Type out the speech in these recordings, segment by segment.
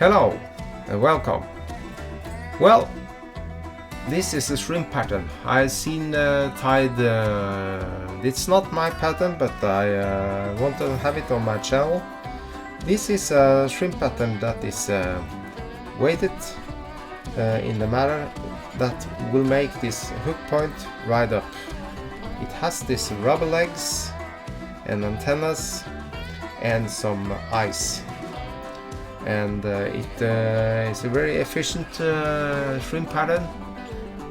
Hello and welcome. Well, this is a shrimp pattern. I've seen tied. It's not my pattern, but I want to have it on my channel. This is a shrimp pattern that is weighted in the manner that will make this hook point right up. It has these rubber legs and antennas and some eyes. And it is a very efficient shrimp pattern.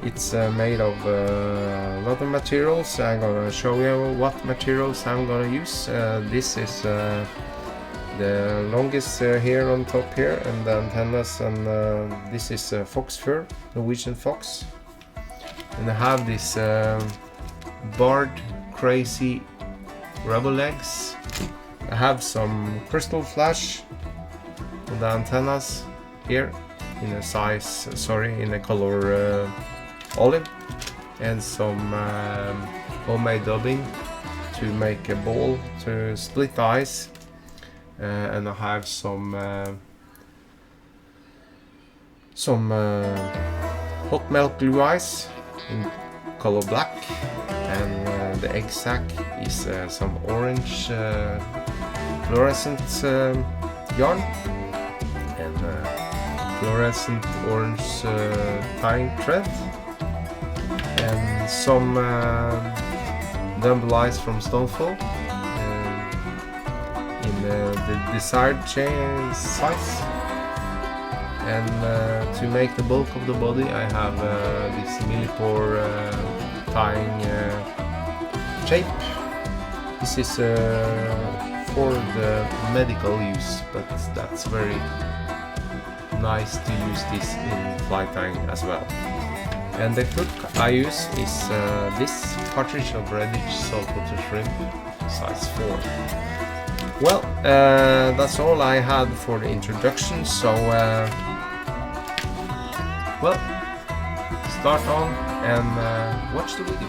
It's made of a lot of materials. I'm gonna show you what materials I'm gonna use. This is the longest here on top here, and the antennas, and this is fox fur, Norwegian Fox. And I have this barred crazy rubber legs. I have some crystal flash on the antennas here in a color olive, and some homemade dubbing to make a ball to split the eyes, and I have some hot melt glue eyes in color black, and the egg sac is some orange fluorescent yarn, and fluorescent orange tying thread, and some dumbbell eyes from Stonefall in the desired size. And to make the bulk of the body, I have this millipore tying shape. This is for the medical use, but that's very nice to use this in fly tying as well. And the hook I use is this cartridge of reddish saltwater shrimp, size 4. Well, that's all I had for the introduction, so well, start on and watch the video.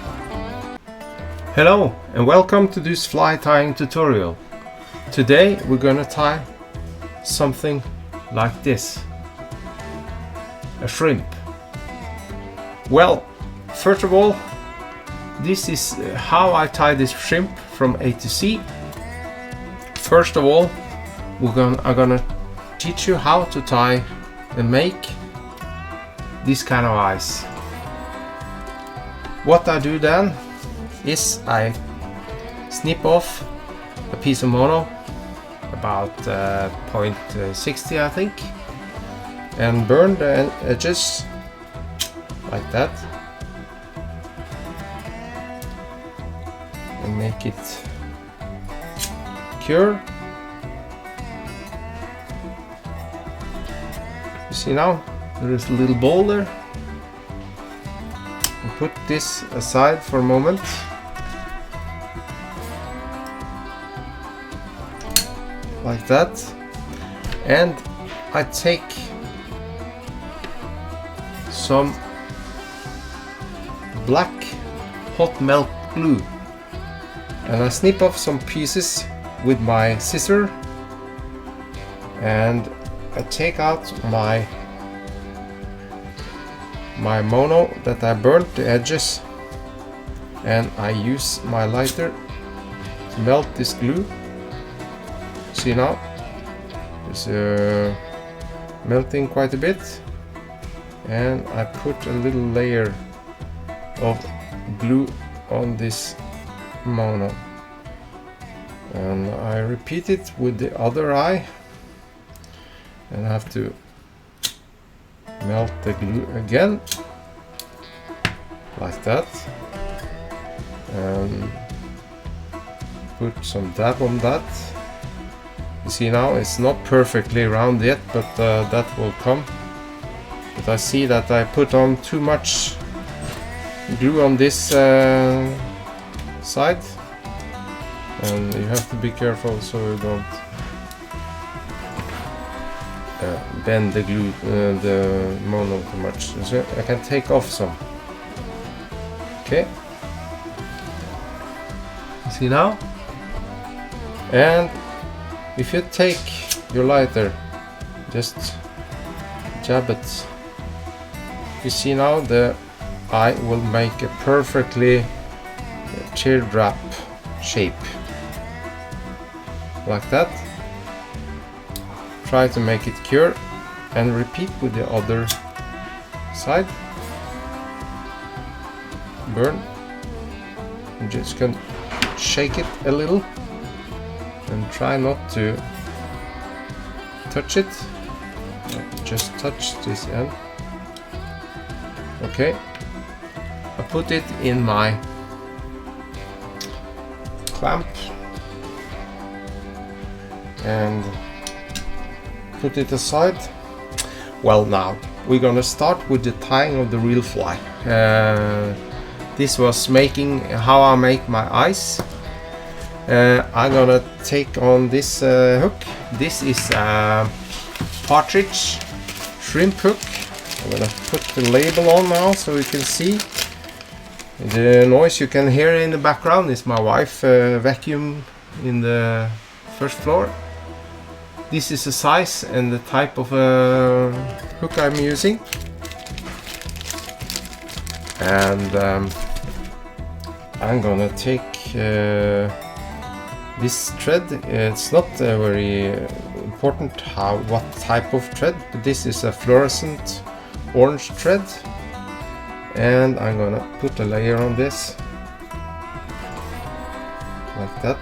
Hello and welcome to this fly tying tutorial. Today we're gonna tie something like this, a shrimp. Well, first of all, this is how I tie this shrimp from A to Z. First of all, I'm gonna teach you how to tie and make this kind of eyes. What I do then is I snip off a piece of mono, about 0.60 I think, and burn the edges like that, and make it cure. You see now there is a little ball there. And put this aside for a moment. Like that. And I take some black hot melt glue, and I snip off some pieces with my scissor, and I take out my mono that I burnt the edges, and I use my lighter to melt this glue. See now, it's melting quite a bit, and I put a little layer of glue on this mono, and I repeat it with the other eye, and I have to melt the glue again like that, and put some dab on that. You see now it's not perfectly round yet, but that will come. But I see that I put on too much glue on this side, and you have to be careful so you don't bend the glue, the mono too much. So I can take off some. Okay, see now? And if you take your lighter, just jab it. You see now the eye will make a perfectly teardrop shape like that. Try to make it cure and repeat with the other side. Burn. I'm just gonna shake it a little and try not to touch it. Just touch this end. Okay. I put it in my clamp and put it aside. Well, now we're gonna start with the tying of the real fly. This was making how I make my eyes. I'm gonna take on this hook. This is a partridge shrimp hook. I'm gonna put the label on now so you can see. The noise you can hear in the background is my wife vacuum in the first floor. This is the size and the type of hook I'm using. And I'm gonna take this thread. It's not very important what type of thread, but this is a fluorescent orange thread. And I'm gonna put a layer on this like that.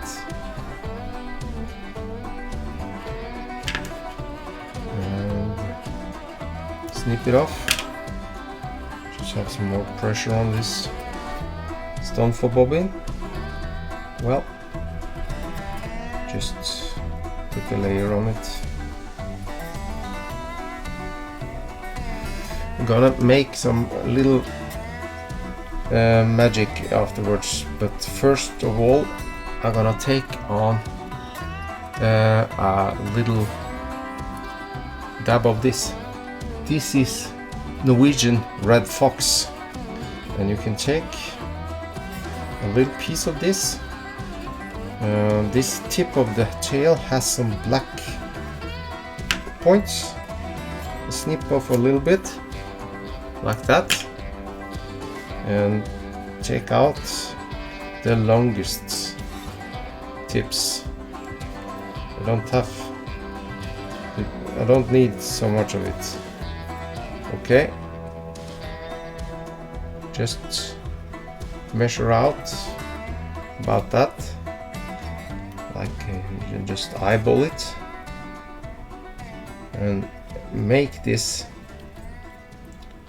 And snip it off. Just have some more pressure on this stone for bobbin. Well, just put a layer on it. I'm gonna make some little magic afterwards, but first of all I'm gonna take on a little dab of this. This is Norwegian red fox, and you can take a little piece of this. This tip of the tail has some black points. Snip off a little bit like that, and take out the longest tips. I don't need so much of it. Okay, just measure out about that, like you can just eyeball it and make this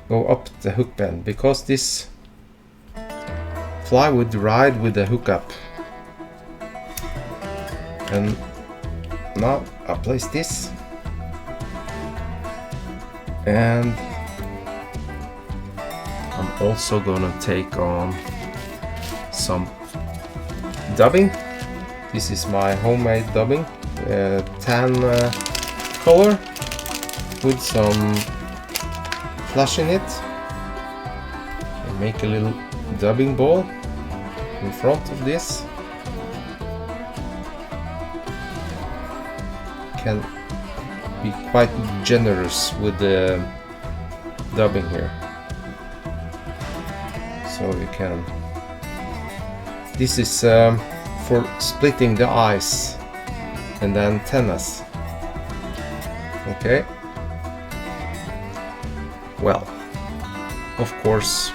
go up the hook bend, because this fly would ride with the hook up. And now I place this, and I'm also gonna take on some dubbing. This is my homemade dubbing, tan color with some flash in it. And make a little dubbing ball in front of this. Can be quite generous with the dubbing here, so you can. This is for splitting the eyes and the antennas. Okay. Well, of course,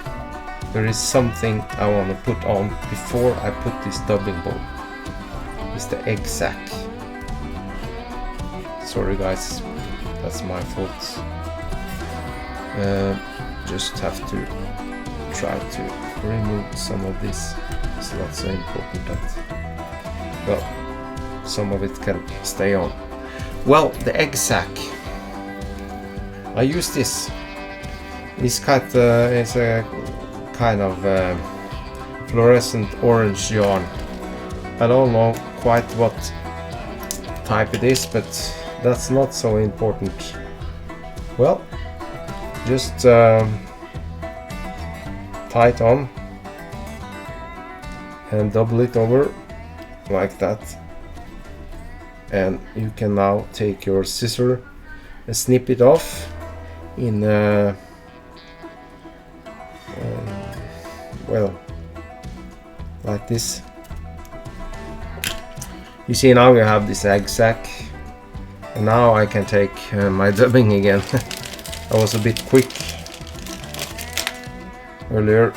there is something I want to put on before I put this dubbing ball. It's the egg sac. Sorry guys, that's my fault. Just have to try to remove some of this. It's not so important that, well, some of it can stay on. Well, the egg sac. I use this. It's a kind of fluorescent orange yarn. I don't know quite what type it is, but that's not so important. Well, just tie it on and double it over like that, and you can now take your scissor and snip it off in well, like this. You see, now we have this egg sac, and now I can take my dubbing again. I was a bit quick earlier,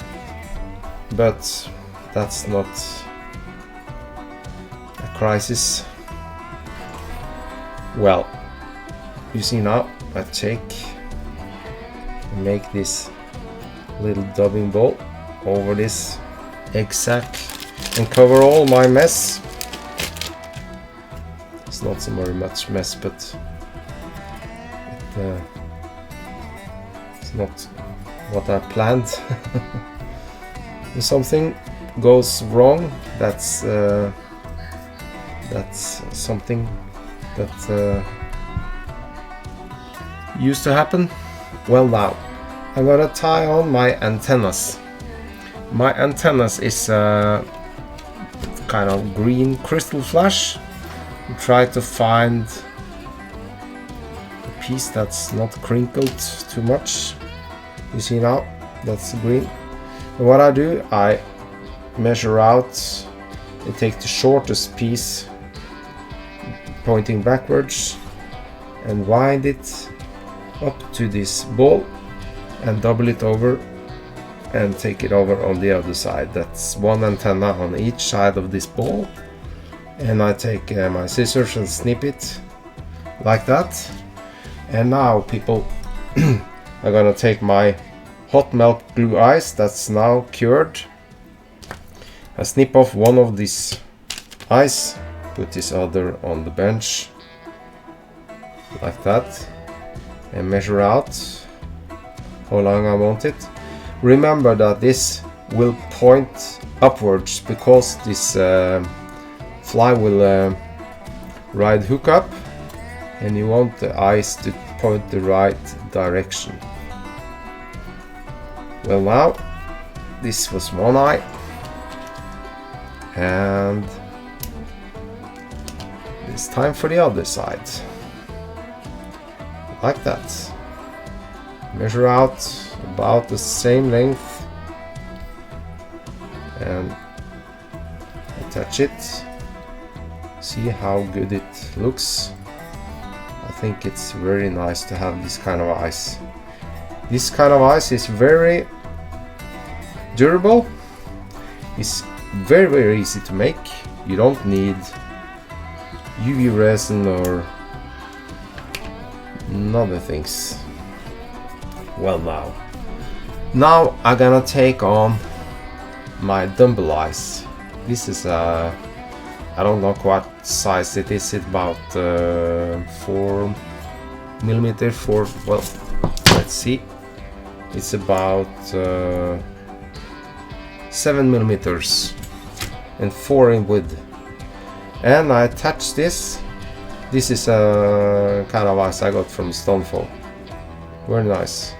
but that's not a crisis. Well, you see, now I make this little dubbing ball over this egg sac and cover all my mess. It's not so very much mess, but it's not what I planned. If something goes wrong, that's something that used to happen. Well, now I'm gonna tie on my antennas. My antennas is kind of green crystal flash. Try to find a piece that's not crinkled too much. You see, now that's green. And what I do, I measure out and take the shortest piece pointing backwards and wind it up to this ball and double it over and take it over on the other side. That's one antenna on each side of this ball, and I take my scissors and snip it like that. And now, people, I'm gonna take my hot melt glue ice that's now cured. I snip off one of these ice, put this other on the bench like that, and measure out how long I want it. Remember that this will point upwards because this fly will ride hook up, and you want the ice to point the right direction. Well, now this was one eye, and it's time for the other side. Like that. Measure out about the same length and attach it. See how good it looks. I think it's very nice to have this kind of ice. This kind of ice is very durable. It's very easy to make. You don't need UV resin or other things. Well, now I'm gonna take on my dumbbell ice. This is I don't know what size it is. It's about 4 millimeter. Well, let's see. It's about 7 millimeters and 4 in width. And I attach this. This is a kind of ice I got from Stonefall. Very nice.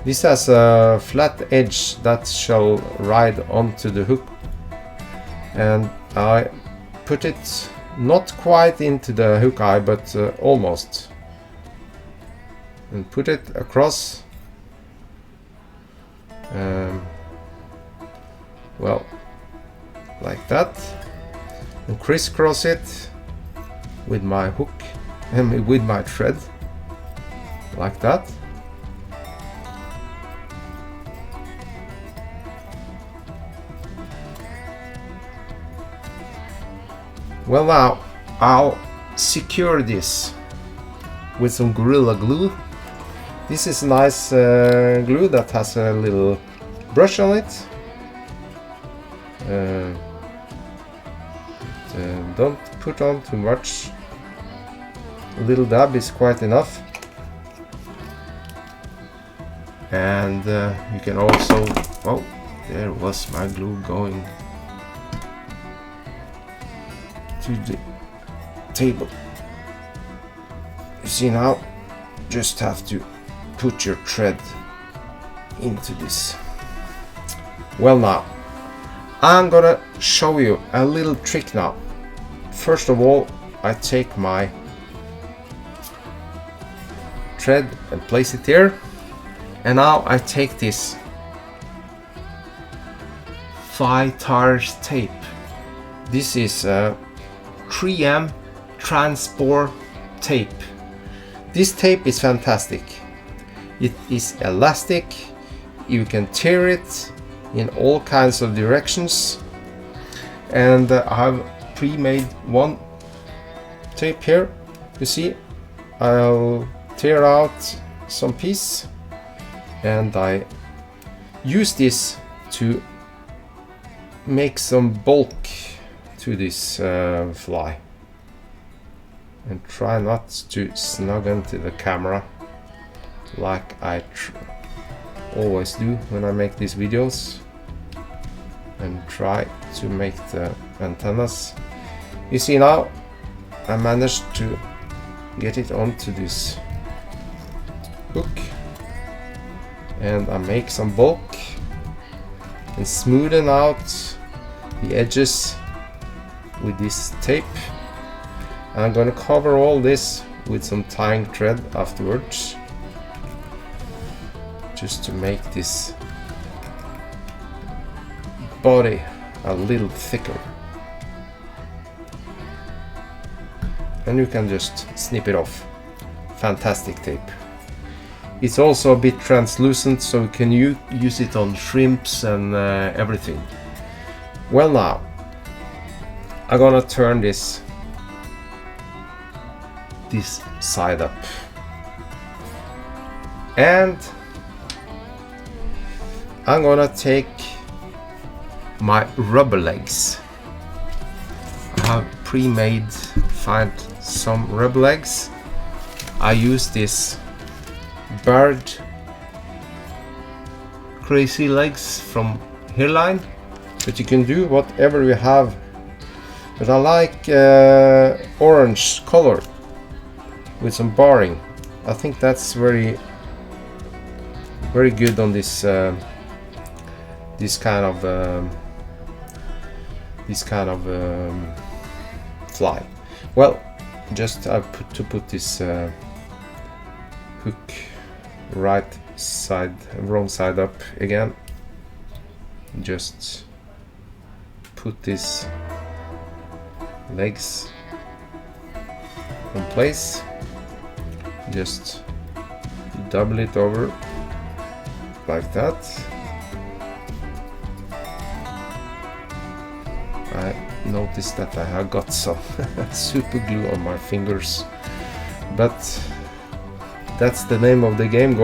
This has a flat edge that shall ride onto the hook, and I put it not quite into the hook eye, but almost, and put it across. Well, like that, and crisscross it with my hook and with my thread, like that. Well, now I'll secure this with some Gorilla Glue. This is nice glue that has a little brush on it. Don't put on too much. A little dab is quite enough. And you can also, oh, there was my glue going to the table. You see, now just have to put your thread into this. Well, now I'm gonna show you a little trick now. First of all, I take my thread and place it there. And now I take this 5 tires tape. This is 3M transport tape. This tape is fantastic. It is elastic. You can tear it in all kinds of directions. And I have pre-made one tape here. You see, I'll tear out some piece and I use this to make some bulk to this fly, and try not to snug into the camera like I always do when I make these videos, and try to make the antennas. You see, now I managed to get it onto this hook, and I make some bulk and smoothen out the edges with this tape. And I'm going to cover all this with some tying thread afterwards, just to make this body a little thicker. And you can just snip it off. Fantastic tape. It's also a bit translucent, so you can use it on shrimps and everything. Well, now I'm gonna turn this side up, and I'm gonna take my rubber legs. I have pre-made, find some rubber legs. I use this bird crazy legs from Hairline, but you can do whatever you have. But I like orange color with some barring. I think that's very good on this kind of fly. Well, just I put this hook wrong side up again. Just put these legs in place. Just double it over like that. I noticed that I have got some super glue on my fingers, but that's the name of the game,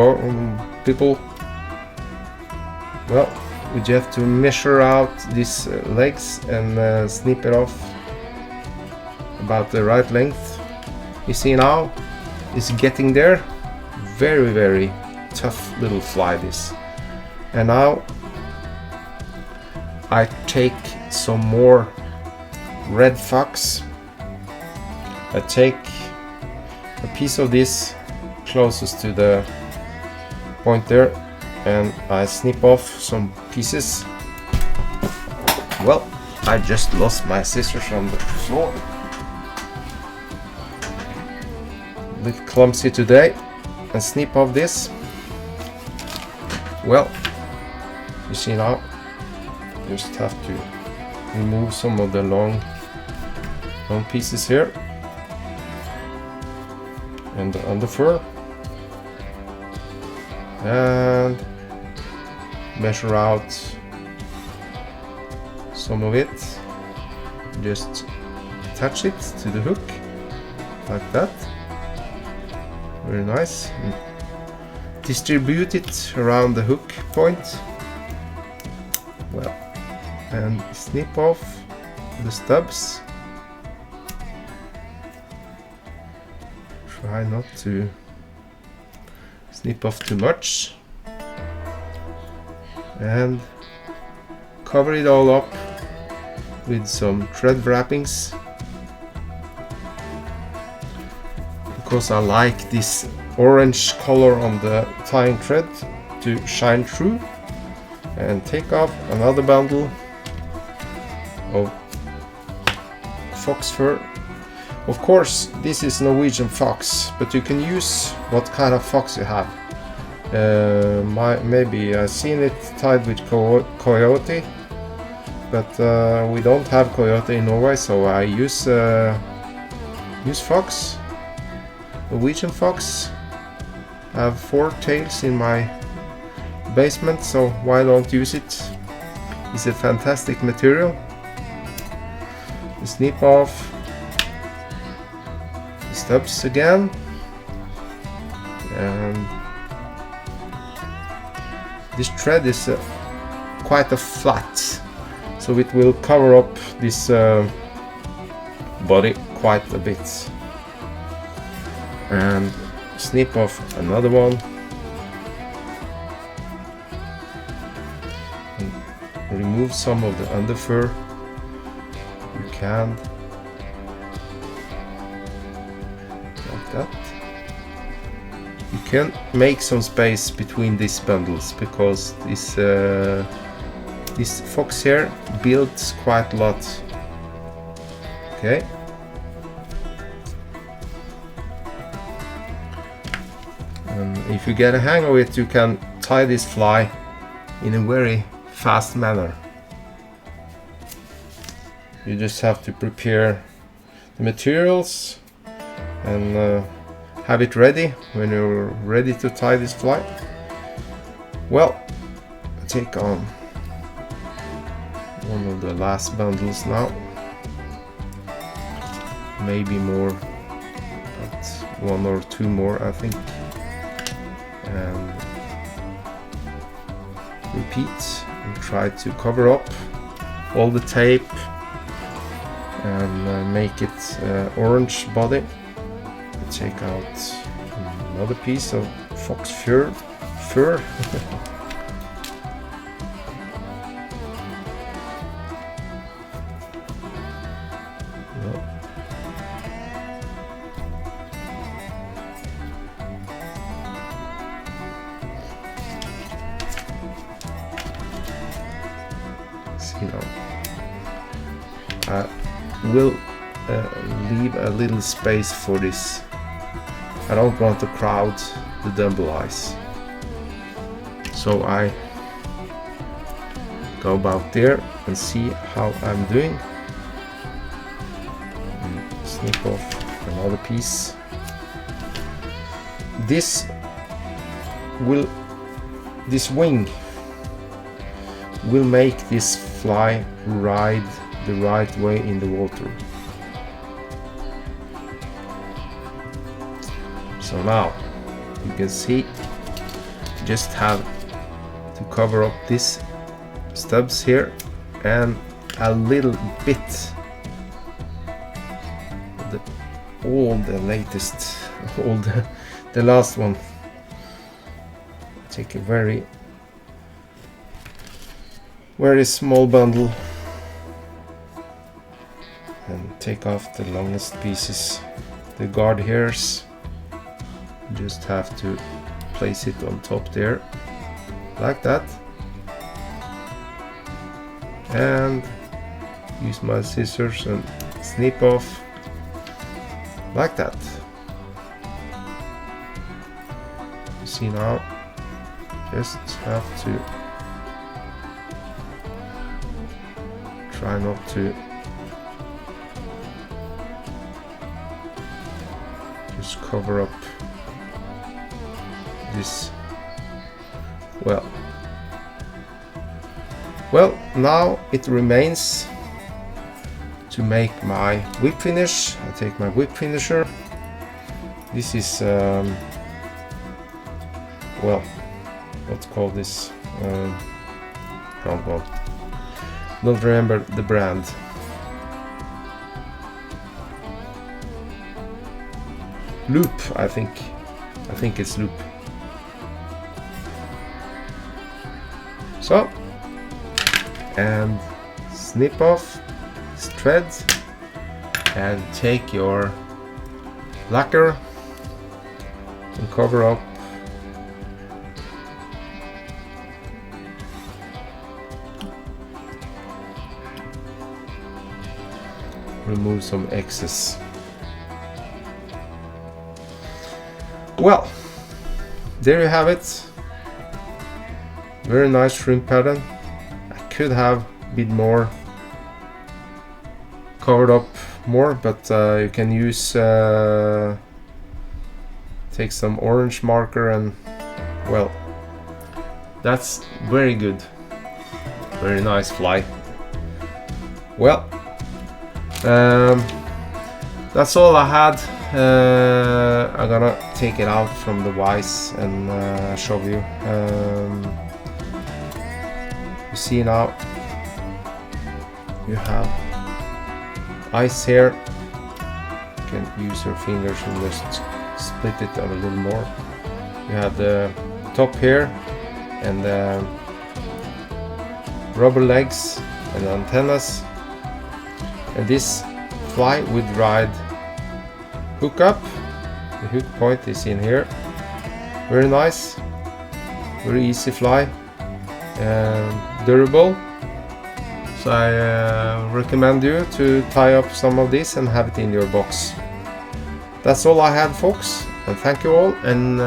people. Well, we just have to measure out these legs and snip it off about the right length. You see, now it's getting there. Very tough little fly, this. And now I take some more red fox. I take a piece of this closest to the point there, and I snip off some pieces. Well, I just lost my scissors on the floor. A bit clumsy today. And snip off this. Well, you see, now just have to remove some of the long pieces here and the underfur, and measure out some of it. Just attach it to the hook like that. Very nice. Distribute it around the hook point. Well, and snip off the stubs. Try not to snip off too much. And cover it all up with some thread wrappings, because I like this orange color on the tying thread to shine through. And take off another bundle of fox fur. Of course, this is Norwegian Fox, but you can use what kind of fox you have. Maybe I've seen it tied with coyote, but we don't have coyote in Norway, so I use fox, Norwegian Fox. I have 4 tails in my basement, so why don't use it? It's a fantastic material. Snip off the stubs again, and this thread is quite a flat, so it will cover up this body quite a bit. And snip off another one, and remove some of the underfur. You can, like that. You can make some space between these bundles because this fox here builds quite a lot. Okay. And if you get a hang of it, you can tie this fly in a very fast manner. You just have to prepare the materials and have it ready when you're ready to tie this fly. Well, take on one of the last bundles now. Maybe more, but 1 or 2 more I think. And repeat and try to cover up all the tape and make it orange body. Take out another piece of fox fur. See now, I will leave a little space for this. I don't want to crowd the double eyes, so I go about there and see how I'm doing. And snip off another piece. This wing will make this fly ride the right way in the water. So now you can see, just have to cover up these stubs here and a little bit of all the latest, all the last one. Take a very small bundle and take off the longest pieces, the guard hairs. Just have to place it on top there, like that, and use my scissors and snip off like that. You see now, just have to try not to just cover up this. Well, now it remains to make my whip finish. I take my whip finisher. This is well, what's called this? Don't remember the brand. Loop, I think it's Loop. So, and snip off this thread and take your lacquer and cover up remove some excess. Well, there you have it. Very nice shrimp pattern. I could have been more covered up more, but you can use take some orange marker, and well, that's very good. Very nice fly. Well, that's all I had. I'm gonna take it out from the vise and show you. You see now, you have ice here. You can use your fingers and just split it a little more. You have the top here and the rubber legs and antennas, and this fly would ride hook up. The hook point is in here. Very nice, very easy fly and durable. So I recommend you to tie up some of this and have it in your box. That's all I had, folks, and thank you all, and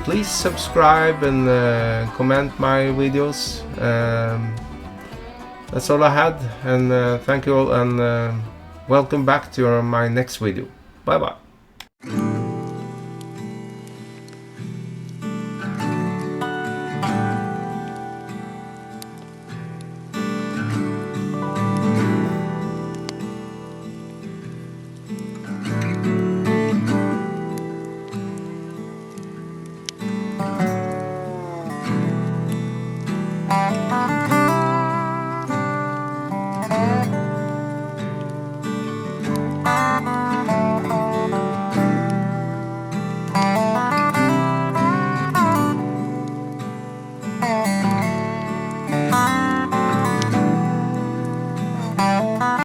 please subscribe and comment my videos. That's all I had, and thank you all, and welcome back to my next video. Bye bye.